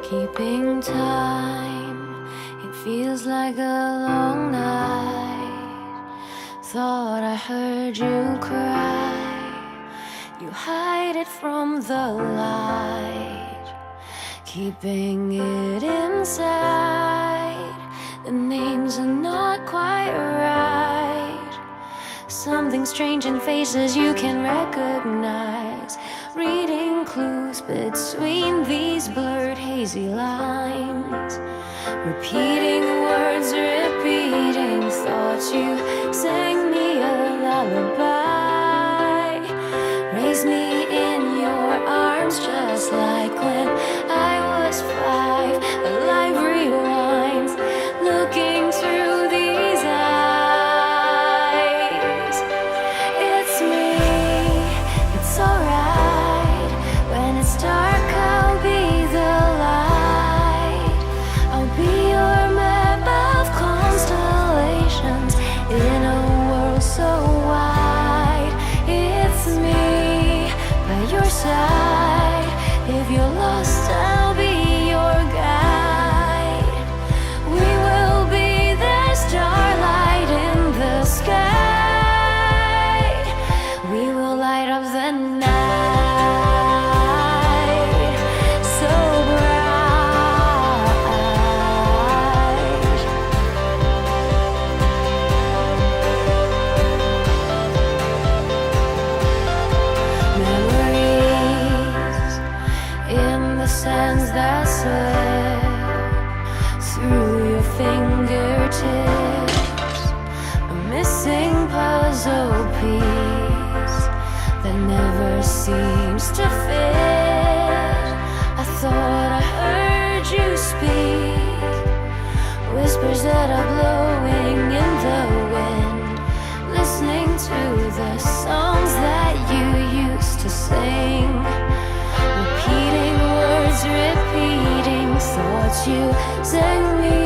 keeping time. It feels like a long night. Thought I heard you cry. You hide it from the light, keeping it inside. The names are not quite right. Something strange in faces you can recognize. Reading clues between these blurred, hazy lines. Repeating words, repeating thoughts. You sang me a lullaby. Raise me in your arms just like when I was 5. A life rewinds, looking through these eyes. It's me, it's alright. When it's dark, I'll be the light. I'll be your map of constellations in a world so wide. It's me by your side. If you're lost, I'll be your guide. We will be the starlight in the sky. We will light up the night so bright. Memories in the sands that slip through your fingertips. A missing puzzle piece that never seems to fit. I thought I heard you speak, whispers that are blowing in the wind. Listening to the songs that you used to sing. Repeating words, repeating thoughts. You sang me